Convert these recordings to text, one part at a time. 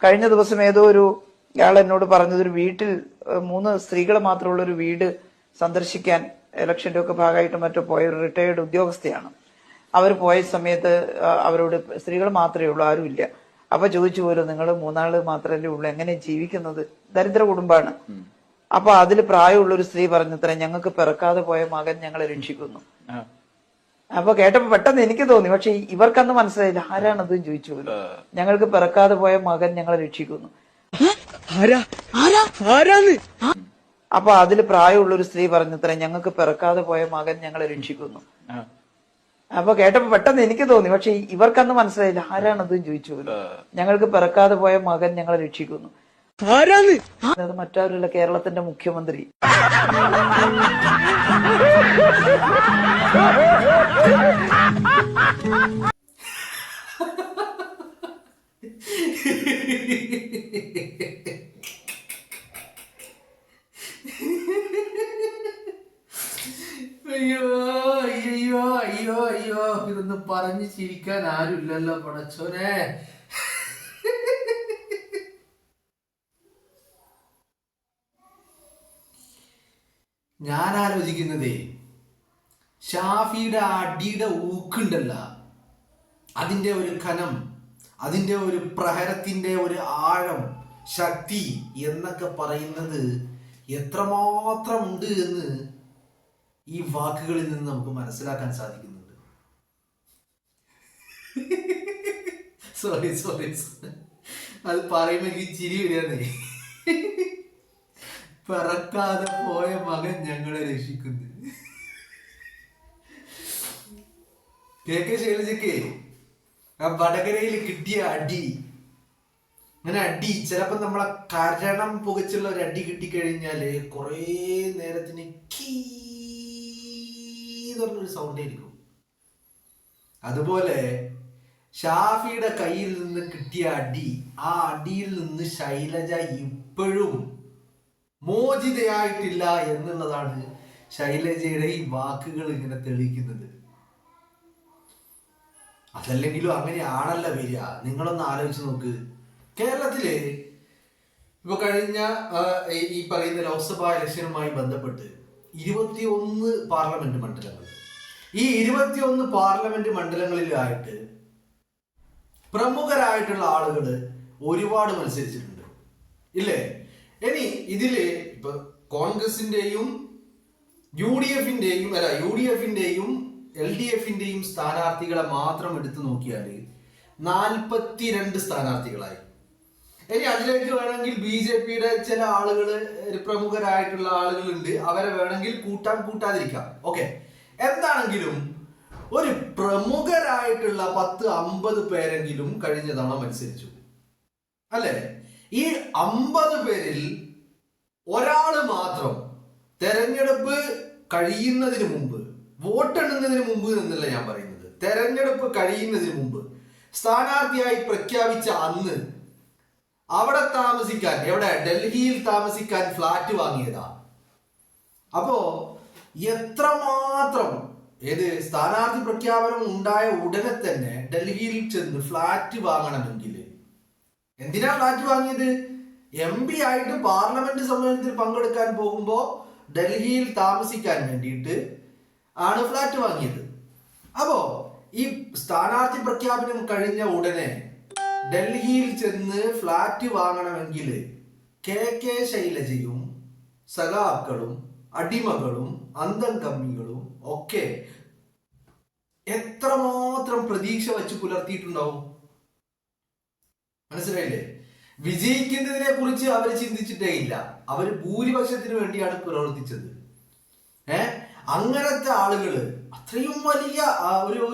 കഴിഞ്ഞ ദിവസം ഏതോ ഒരു ഇയാൾ എന്നോട് പറഞ്ഞത് ഒരു വീട്ടിൽ 3 സ്ത്രീകൾ മാത്രമുള്ള ഒരു വീട് സന്ദർശിക്കാൻ ഇലക്ഷന്റെ ഒക്കെ ഭാഗമായിട്ട് മറ്റോ പോയ ഒരു റിട്ടയേർഡ് ഉദ്യോഗസ്ഥയാണ്. അവർ പോയ സമയത്ത് അവരോട് സ്ത്രീകൾ മാത്രമേ ഉള്ളൂ, ആരുമില്ല. അപ്പൊ ചോദിച്ചു പോലും നിങ്ങൾ 3 മാത്രമല്ലേ ഉള്ളൂ, എങ്ങനെ ജീവിക്കുന്നത്? ദരിദ്ര കുടുംബമാണ്. അപ്പൊ അതിൽ പ്രായമുള്ള ഒരു സ്ത്രീ പറഞ്ഞത്ര, ഞങ്ങൾക്ക് പിറക്കാതെ പോയ മകൻ ഞങ്ങളെ രക്ഷിക്കുന്നു. അപ്പൊ കേട്ടപ്പോ പെട്ടെന്ന് എനിക്ക് തോന്നി, പക്ഷെ ഇവർക്കന്ന് മനസ്സിലായില്ല ആരാണത് ചോദിച്ചു പോലും. ഞങ്ങൾക്ക് പിറക്കാതെ പോയ മകൻ ഞങ്ങളെ രക്ഷിക്കുന്നു. അപ്പൊ അതിൽ പ്രായമുള്ള ഒരു സ്ത്രീ പറഞ്ഞത്ര, ഞങ്ങൾക്ക് പിറക്കാതെ പോയ മകൻ ഞങ്ങളെ രക്ഷിക്കുന്നു. അപ്പൊ കേട്ടപ്പോ പെട്ടെന്ന് എനിക്ക് തോന്നി, പക്ഷെ ഇവർക്കന്ന് മനസ്സിലായില്ല ആരാണത് ചോദിച്ചു പോലും. ഞങ്ങൾക്ക് പിറക്കാതെ പോയ മകൻ ഞങ്ങളെ രക്ഷിക്കുന്നു. അത് മറ്റാരുമല്ല, കേരളത്തിന്റെ മുഖ്യമന്ത്രി. അയ്യോ അയ്യോ അയ്യോ അയ്യോ, ഇതൊന്നും പറഞ്ഞു ചിരിക്കാൻ ആരുമില്ലല്ലോ പടച്ചോനെ. ഞാൻ ആലോചിക്കുന്നതേ, ഷാഫിയുടെ അടിയുടെ ഊക്കുണ്ടല്ല, അതിന്റെ ഒരു ഘനം, അതിന്റെ ഒരു പ്രഹരത്തിന്റെ ഒരു ആഴം, ശക്തി എന്നൊക്കെ പറയുന്നത് എത്രമാത്രം ഉണ്ട് എന്ന് ഈ വാക്കുകളിൽ നിന്ന് നമുക്ക് മനസ്സിലാക്കാൻ സാധിക്കുന്നുണ്ട്. സോറി സോറി, അത് പറയുമ്പോ എനിക്ക് ചിരി വരികയാണേ. പിറക്കാതെ പോയ മകൻ ഞങ്ങളെ രക്ഷിക്കുന്നു. KK ശൈലജയ്ക്ക് ആ വടകരയിൽ കിട്ടിയ അടി, അങ്ങനെ അടി ചിലപ്പോ നമ്മളെ കരണം പുകച്ചുള്ള ഒരു അടി കിട്ടിക്കഴിഞ്ഞാല് കുറേ നേരത്തിന് കീന്നൊരു സൗണ്ട് ആയിരിക്കും. അതുപോലെ ഷാഫിയുടെ കയ്യിൽ നിന്ന് കിട്ടിയ അടി, ആ അടിയിൽ നിന്ന് ശൈലജ ഇപ്പോഴും മോചിതയായിട്ടില്ല എന്നുള്ളതാണ് ശൈലജയുടെ ഈ വാക്കുകൾ ഇങ്ങനെ തെളിയിക്കുന്നത്. അതല്ലെങ്കിലും അങ്ങനെയാണല്ലോ വരിക. നിങ്ങളൊന്ന് ആലോചിച്ച് നോക്ക്. കേരളത്തില് ഇപ്പൊ കഴിഞ്ഞ ഈ പറയുന്ന ലോക്സഭാ ഇലക്ഷനുമായി ബന്ധപ്പെട്ട് 21 പാർലമെന്റ് മണ്ഡലങ്ങൾ, ഈ 21 പാർലമെന്റ് മണ്ഡലങ്ങളിലായിട്ട് പ്രമുഖരായിട്ടുള്ള ആളുകൾ ഒരുപാട് മത്സരിച്ചിട്ടുണ്ട്, ഇല്ലേ? ഇനി ഇതില് ഇപ്പൊ കോൺഗ്രസിന്റെയും യുഡിഎഫിന്റെയും LDFന്റെയും സ്ഥാനാർത്ഥികളെ മാത്രം എടുത്തു നോക്കിയാൽ 42 സ്ഥാനാർത്ഥികളായി. ഇനി അതിലേക്ക് വേണമെങ്കിൽ BJPയുടെ ചില ആളുകൾ, പ്രമുഖരായിട്ടുള്ള ആളുകളുണ്ട്, അവരെ വേണമെങ്കിൽ കൂട്ടാതിരിക്കാം. ഓക്കെ, എന്താണെങ്കിലും ഒരു പ്രമുഖരായിട്ടുള്ള 10-50 പേരെങ്കിലും കഴിഞ്ഞ തവണ മത്സരിച്ചു, അല്ലെ? ഈ 50 പേരിൽ ഒരാള് മാത്രം തെരഞ്ഞെടുപ്പ് കഴിയുന്നതിന് മുമ്പ്, വോട്ടെണ്ണുന്നതിന് മുമ്പ് എന്നല്ല ഞാൻ പറയുന്നത്, തെരഞ്ഞെടുപ്പ് കഴിയുന്നതിന് മുമ്പ് സ്ഥാനാർത്ഥിയായി പ്രഖ്യാപിച്ച അന്ന് അവിടെ താമസിക്കാൻ, ഡൽഹിയിൽ താമസിക്കാൻ ഫ്ലാറ്റ് വാങ്ങിയതാ. അപ്പോ എത്രമാത്രം സ്ഥാനാർത്ഥി പ്രഖ്യാപനം ഉണ്ടായ ഉടനെ തന്നെ ഡൽഹിയിൽ ചെന്ന് ഫ്ലാറ്റ് വാങ്ങണമെങ്കിൽ എന്തിനാ ഫ്ലാറ്റ് വാങ്ങിയത്? MP ആയിട്ട് പാർലമെന്റ് സമ്മേളനത്തിൽ പങ്കെടുക്കാൻ പോകുമ്പോ ഡൽഹിയിൽ താമസിക്കാൻ വേണ്ടിയിട്ട് ആണ് ഫ്ലാറ്റ് വാങ്ങിയത്. അപ്പോ ഈ സ്ഥാനാർത്ഥി പ്രഖ്യാപനം കഴിഞ്ഞ ഉടനെ ഡൽഹിയിൽ ചെന്ന് ഫ്ലാറ്റ് വാങ്ങണമെങ്കിൽ KK ശൈലജയും സഖാക്കളും അടിമകളും അന്തം കമ്മികളും ഒക്കെ എത്രമാത്രം പ്രതീക്ഷ വെച്ച് പുലർത്തിയിട്ടുണ്ടാവും, മനസ്സിലായില്ലേ? വിജയിക്കുന്നതിനെ കുറിച്ച് അവർ ചിന്തിച്ചിട്ടേ ഇല്ല. അവർ ഭൂരിപക്ഷത്തിന് വേണ്ടിയാണ് പ്രവർത്തിച്ചത്. അങ്ങനത്തെ ആളുകള് അത്രയും വലിയ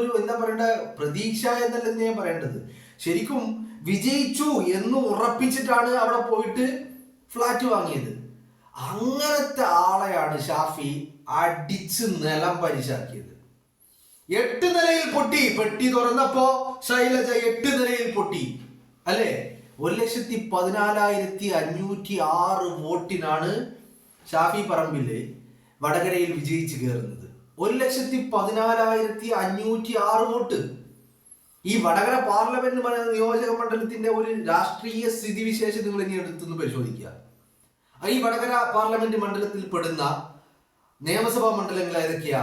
ഒരു എന്താ പറയണ്ട, പ്രതീക്ഷ എന്നല്ല ഞാൻ പറയേണ്ടത്, ശരിക്കും വിജയിച്ചു എന്ന് ഉറപ്പിച്ചിട്ടാണ് അവിടെ പോയിട്ട് ഫ്ലാറ്റ് വാങ്ങിയത്. അങ്ങനത്തെ ആളെയാണ് ഷാഫി അടിച്ച് നിലം പരിശാക്കിയത്. 8 നിലയിൽ പൊട്ടി. പെട്ടി തുറന്നപ്പോ ശൈലജ 8 നിലയിൽ പൊട്ടി, അല്ലെ? 1,14,506 വോട്ടിനാണ് ഷാഫി പറമ്പില് വടകരയിൽ വിജയിച്ച് കയറുന്നത്. 1,14,506 വോട്ട്. ഈ വടകര പാർലമെന്റ് നിയോജക മണ്ഡലത്തിന്റെ ഒരു രാഷ്ട്രീയ സ്ഥിതിവിശേഷം നിങ്ങൾ ഇനി എടുത്തൊന്ന് പരിശോധിക്കുക. ഈ വടകര പാർലമെന്റ് മണ്ഡലത്തിൽ പെടുന്ന നിയമസഭാ മണ്ഡലങ്ങൾ ഏതൊക്കെയാ?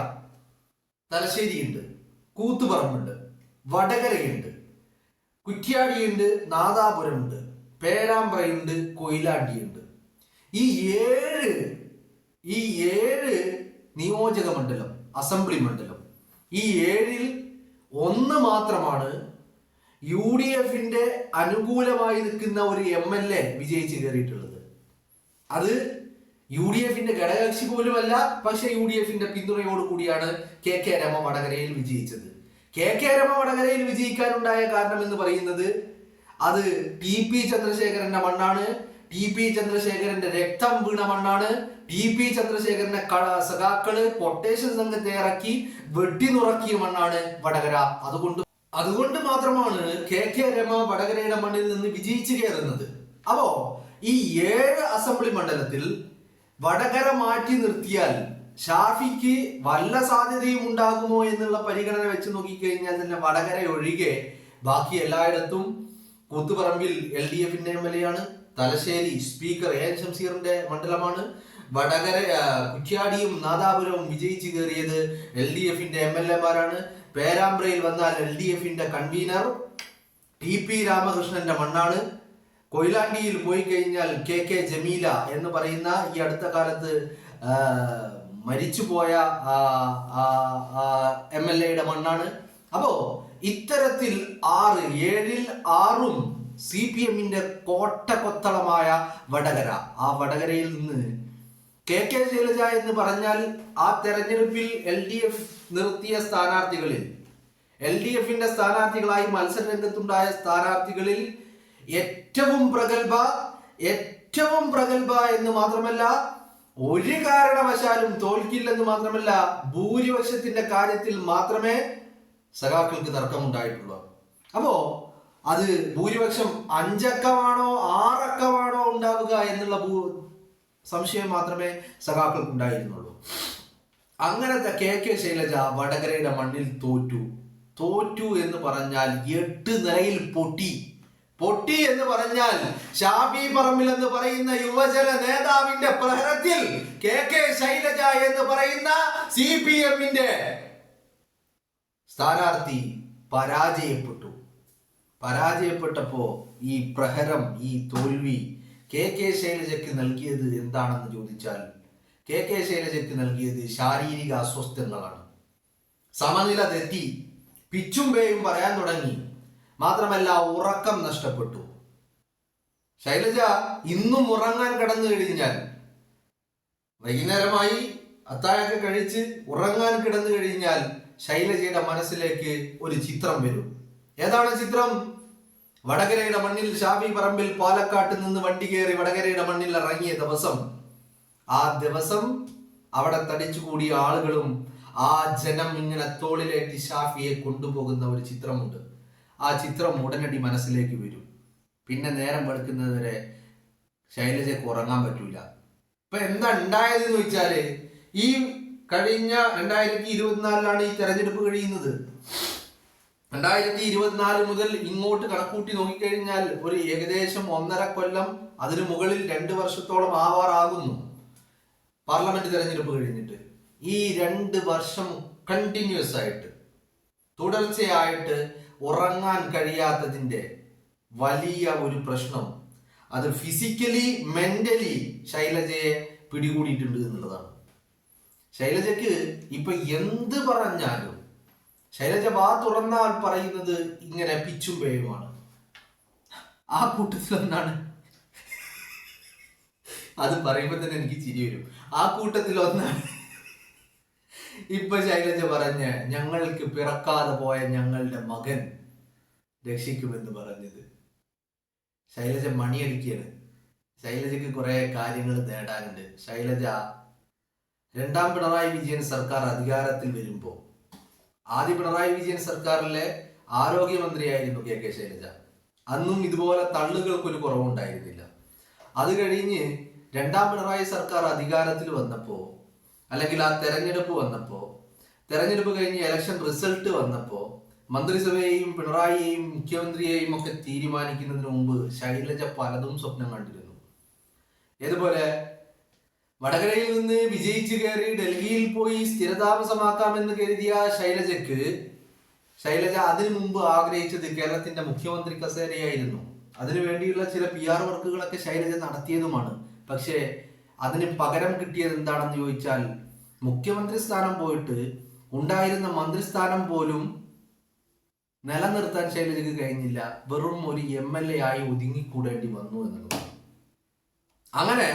തലശ്ശേരിയുണ്ട്, കൂത്തുപറമ്പുണ്ട്, വടകരയുണ്ട്, കുറ്റ്യാടിയുണ്ട്, നാദാപുരമുണ്ട്, പേരാമ്പ്രയുണ്ട്, കൊയിലാണ്ടിയുണ്ട്. ഈ ഏഴ് നിയോജക മണ്ഡലം, അസംബ്ലി മണ്ഡലം, ഈ 7-ൽ 1 മാത്രമാണ് UDF അനുകൂലമായി നിൽക്കുന്ന ഒരു MLA വിജയിച്ച് കയറിയിട്ടുള്ളത്. അത് UDF ഘടകകക്ഷി പോലുമല്ല. പക്ഷെ UDF പിന്തുണയോട് കൂടിയാണ് KK രമ വടകരയിൽ വിജയിച്ചത്. KK രമ വടകരയിൽ വിജയിക്കാനുണ്ടായ കാരണം എന്ന് പറയുന്നത് അത് TP ചന്ദ്രശേഖരന്റെ മണ്ണാണ്. TP ചന്ദ്രശേഖരന്റെ രക്തം വീണ മണ്ണാണ്. TP ചന്ദ്രശേഖരന്റെ സഖാക്കള് പൊട്ടേഷൻ സംഘത്തെ ഇറക്കി വെട്ടിനുറക്കിയ മണ്ണാണ് വടകര. അതുകൊണ്ട് മാത്രമാണ് KK രമ വടകരയുടെ മണ്ണിൽ നിന്ന് വിജയിച്ചു കയറുന്നത്. അപ്പോ ഈ 7 അസംബ്ലി മണ്ഡലത്തിൽ വടകര മാറ്റി നിർത്തിയാൽ ഷാഫിക്ക് വല്ല സാധ്യതയും ഉണ്ടാകുമോ എന്നുള്ള പരിഗണന വെച്ച് നോക്കിക്കഴിഞ്ഞാൽ തന്നെ വടകര ഒഴികെ ബാക്കി എല്ലായിടത്തും കൂത്തുപറമ്പിൽ LDF MLA ആണ്. തലശ്ശേരി സ്പീക്കർ AN ഷംസീറിന്റെ മണ്ഡലമാണ്. വടകര കുറ്റ്യാടിയും നാദാപുരവും വിജയിച്ചു കയറിയത് LDF MLA മാരാണ്. പേരാമ്പ്രയിൽ വന്നാൽ LDF കൺവീനർ TP രാമകൃഷ്ണന്റെ മണ്ണാണ്. കൊയിലാണ്ടിയിൽ പോയി കഴിഞ്ഞാൽ KK ജമീല എന്ന് പറയുന്ന ഈ അടുത്ത കാലത്ത് മരിച്ചുപോയ MLA മണ്ണാണ്. അപ്പോ ഇത്തരത്തിൽ 7-ൽ 6-ഉം CPM കോട്ടക്കൊത്തളമായ വടകര. ആ വടകരയിൽ നിന്ന് KK ശൈലജ എന്ന് പറഞ്ഞാൽ ആ തെരഞ്ഞെടുപ്പിൽ LDF നിർത്തിയ സ്ഥാനാർത്ഥികളിൽ, LDF സ്ഥാനാർത്ഥികളായി മത്സര രംഗത്തുണ്ടായ സ്ഥാനാർത്ഥികളിൽ ഏറ്റവും പ്രഗത്ഭ എന്ന് മാത്രമല്ല, ഒരു കാരണവശാലും തോൽക്കില്ലെന്ന് മാത്രമല്ല, ഭൂരിപക്ഷത്തിന്റെ കാര്യത്തിൽ മാത്രമേ സഖാക്കൾക്ക് തർക്കമുണ്ടായിട്ടുള്ളൂ. അപ്പോ അത് ഭൂരിപക്ഷം 5 അക്കമാണോ 6 അക്കമാണോ ഉണ്ടാവുക എന്നുള്ള സംശയം മാത്രമേ സഖാക്കൾക്ക് ഉണ്ടായിരുന്നുള്ളൂ. അങ്ങനത്തെ KK ശൈലജ വടകരയുടെ മണ്ണിൽ തോറ്റു എന്ന് പറഞ്ഞാൽ 8 നിലയിൽ പൊട്ടി എന്ന് പറഞ്ഞാൽ ഷാഫി പറമ്പിൽ എന്ന് പറയുന്ന യുവജന നേതാവിന്റെ പ്രഹരത്തിൽ KK ശൈലജ എന്ന് പറയുന്ന CPM സ്ഥാനാർത്ഥി പരാജയപ്പെട്ടപ്പോ ഈ പ്രഹരം, ഈ തോൽവി KK ശൈലജയ്ക്ക് നൽകിയത് എന്താണെന്ന് ചോദിച്ചാൽ KK ശൈലജയ്ക്ക് നൽകിയത് ശാരീരിക അസ്വസ്ഥങ്ങളാണ്. സമനില തെറ്റി, പിച്ചും പേയും പറയാൻ തുടങ്ങി. മാത്രമല്ല ഉറക്കം നഷ്ടപ്പെട്ടു. ശൈലജ ഇന്നും ഉറങ്ങാൻ കിടന്നു കഴിഞ്ഞാൽ, വൈകുന്നേരമായി അത്താഴമൊക്കെ കഴിച്ച് ഉറങ്ങാൻ കിടന്നു കഴിഞ്ഞാൽ ശൈലജയുടെ മനസ്സിലേക്ക് ഒരു ചിത്രം വരും. ഏതാണ് ചിത്രം? വടകരയുടെ മണ്ണിൽ ഷാഫി പറമ്പിൽ പാലക്കാട്ട് നിന്ന് വണ്ടി കയറി വടകരയുടെ മണ്ണിൽ ഇറങ്ങിയ ദിവസം, ആ ദിവസം അവിടെ തടിച്ചുകൂടിയ ആളുകളും ആ ജനം ഇങ്ങനെ തോളിലേറ്റി ഷാഫിയെ കൊണ്ടുപോകുന്ന ഒരു ചിത്രമുണ്ട്. ആ ചിത്രം ഉടനടി മനസ്സിലേക്ക് വരും. പിന്നെ നേരം വെളുക്കുന്നത് വരെ ശൈലജയ്ക്ക് ഉറങ്ങാൻ പറ്റൂല. ഇപ്പൊ എന്താ ഉണ്ടായതെന്ന് വെച്ചാല്, ഈ കഴിഞ്ഞ 2024 ഈ തെരഞ്ഞെടുപ്പ് കഴിയുന്നത്. 2024 മുതൽ ഇങ്ങോട്ട് കണക്കൂട്ടി നോക്കിക്കഴിഞ്ഞാൽ ഒരു ഏകദേശം 1.5 കൊല്ലം, അതിനു മുകളിൽ 2 വർഷത്തോളം ആവാറാകുന്നു പാർലമെന്റ് തെരഞ്ഞെടുപ്പ് കഴിഞ്ഞിട്ട്. ഈ 2 വർഷം കണ്ടിന്യൂസ് ആയിട്ട് തുടർച്ചയായിട്ട് ഉറങ്ങാൻ കഴിയാത്തതിന്റെ വലിയ ഒരു പ്രശ്നം, അത് ഫിസിക്കലി മെന്റലി ശൈലജയെ പിടികൂടിയിട്ടുണ്ട് എന്നുള്ളതാണ്. ശൈലജയ്ക്ക് ഇപ്പൊ എന്ത് പറഞ്ഞാലും, ശൈലജ വാ തുറന്നാൽ പറയുന്നത് ഇങ്ങനെ പിച്ചും പേയുമാണ്. ആ കൂട്ടത്തിലൊന്നാണ്, അത് പറയുമ്പോൾ തന്നെ എനിക്ക് ചിരി വരും. ആ കൂട്ടത്തിലൊന്നാണ് ഇപ്പൊ ശൈലജ പറഞ്ഞ് ഞങ്ങൾക്ക് പിറക്കാതെ പോയ ഞങ്ങളുടെ മകൻ രക്ഷിക്കുമെന്ന് പറഞ്ഞത്. ശൈലജ മണിയടിക്കാണ്. ശൈലജയ്ക്ക് കുറെ കാര്യങ്ങൾ നേടാനുണ്ട്. ശൈലജ 2ാം പിണറായി വിജയൻ സർക്കാർ അധികാരത്തിൽ വരുമ്പോ, ആദ്യ പിണറായി വിജയൻ സർക്കാരിലെ ആരോഗ്യമന്ത്രിയായിരുന്നു KK ശൈലജ. അന്നും ഇതുപോലെ തള്ളുകൾക്കൊരു കുറവുണ്ടായിരുന്നില്ല. അത് കഴിഞ്ഞ് 2ാം പിണറായി സർക്കാർ അധികാരത്തിൽ വന്നപ്പോ, അല്ലെങ്കിൽ ആ തെരഞ്ഞെടുപ്പ് വന്നപ്പോ, തെരഞ്ഞെടുപ്പ് കഴിഞ്ഞ് ഇലക്ഷൻ റിസൾട്ട് വന്നപ്പോ മന്ത്രിസഭയെയും പിണറായിയെയും മുഖ്യമന്ത്രിയെയും ഒക്കെ തീരുമാനിക്കുന്നതിന് മുമ്പ് ശൈലജ പലതും സ്വപ്നം കണ്ടിരുന്നു. ഏതുപോലെ വടകരയിൽ നിന്ന് വിജയിച്ചു കയറി ഡൽഹിയിൽ പോയി സ്ഥിരതാമസമാക്കാമെന്ന് കരുതിയ ശൈലജ അതിനു മുമ്പ് ആഗ്രഹിച്ചത് കേരളത്തിന്റെ മുഖ്യമന്ത്രി കസേരയായിരുന്നു. അതിനുവേണ്ടിയുള്ള ചില PR വർക്കുകളൊക്കെ ശൈലജ നടത്തിയതുമാണ്. പക്ഷേ അതിന് പകരം കിട്ടിയത് എന്താണെന്ന് ചോദിച്ചാൽ മുഖ്യമന്ത്രി സ്ഥാനം പോയിട്ട് ഉണ്ടായിരുന്ന മന്ത്രിസ്ഥാനം പോലും നിലനിർത്താൻ ശൈലജയ്ക്ക് കഴിഞ്ഞില്ല. വെറും ഒരു MLA ആയി ഒതുങ്ങിക്കൂടേണ്ടി വന്നു എന്നുള്ളത്. അങ്ങനെ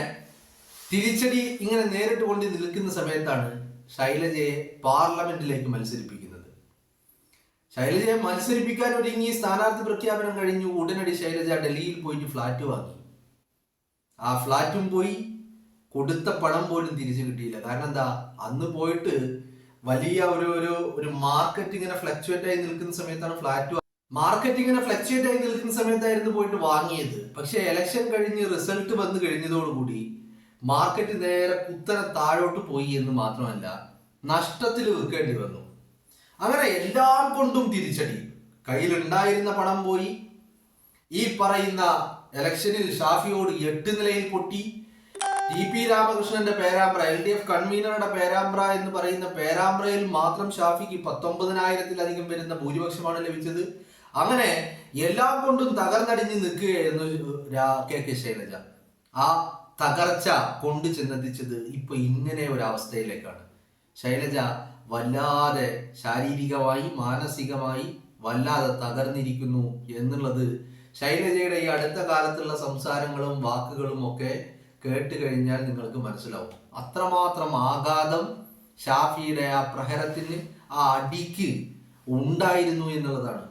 തിരിച്ചടി ഇങ്ങനെ നേരിട്ട് കൊണ്ട് നിൽക്കുന്ന സമയത്താണ് ശൈലജയെ പാർലമെന്റിലേക്ക് മത്സരിപ്പിക്കുന്നത്. ശൈലജയെ മത്സരിപ്പിക്കാൻ ഒരുങ്ങി സ്ഥാനാർത്ഥി പ്രഖ്യാപനം കഴിഞ്ഞു. ഉടനടി ശൈലജ ഡൽഹിയിൽ പോയിട്ട് ഫ്ലാറ്റ് വാങ്ങി. ആ ഫ്ലാറ്റും പോയി, കൊടുത്ത പണം പോലും തിരിച്ചു കിട്ടിയില്ല. കാരണം എന്താ, അന്ന് പോയിട്ട് വലിയ ഒരു മാർക്കറ്റ് ഇങ്ങനെ ഫ്ലക്ച്വേറ്റ് ആയി നിൽക്കുന്ന സമയത്താണ് സമയത്തായിരുന്നു പോയിട്ട് വാങ്ങിയത്. പക്ഷെ ഇലക്ഷൻ കഴിഞ്ഞ് റിസൾട്ട് വന്നു കഴിഞ്ഞതോടുകൂടി മാർക്കറ്റ് നേരെ കുത്തനെ താഴോട്ട് പോയി എന്ന് മാത്രമല്ല നഷ്ടത്തിൽ വിൽക്കേണ്ടി വന്നു. അങ്ങനെ എല്ലാം കൊണ്ടും തിരിച്ചടി. കയ്യിലുണ്ടായിരുന്ന പണം പോയി. ഈ പറയുന്ന ഇലക്ഷനിൽ ഷാഫിയോട് 8 നിലയിൽ പൊട്ടി. TP രാമകൃഷ്ണന്റെ പേരാമ്പ്ര, LDF കൺവീനറുടെ പേരാമ്പ്ര എന്ന് പറയുന്ന പേരാമ്പ്രയിൽ മാത്രം ഷാഫിക്ക് 19,000-ലധികം വരുന്ന ഭൂരിപക്ഷമാണ് ലഭിച്ചത്. അങ്ങനെ എല്ലാം കൊണ്ടും തകർന്നടിഞ്ഞ് നിൽക്കുകയായിരുന്നു KK ശൈലജ. ആ തകർച്ച കൊണ്ടു ചെന്നെത്തിച്ചത് ഇപ്പൊ ഇങ്ങനെ ഒരു അവസ്ഥയിലേക്കാണ്. ശൈലജ വല്ലാതെ ശാരീരികമായി മാനസികമായി വല്ലാതെ തകർന്നിരിക്കുന്നു എന്നുള്ളത് ശൈലജയുടെ ഈ അടുത്ത കാലത്തുള്ള സംസാരങ്ങളും വാക്കുകളും ഒക്കെ കേട്ട് കഴിഞ്ഞാൽ നിങ്ങൾക്ക് മനസ്സിലാവും. അത്രമാത്രം ആഘാതം ഷാഫിയുടെ ആ പ്രഹരത്തിന്, ആ അടിക്ക് ഉണ്ടായിരുന്നു എന്നുള്ളതാണ്.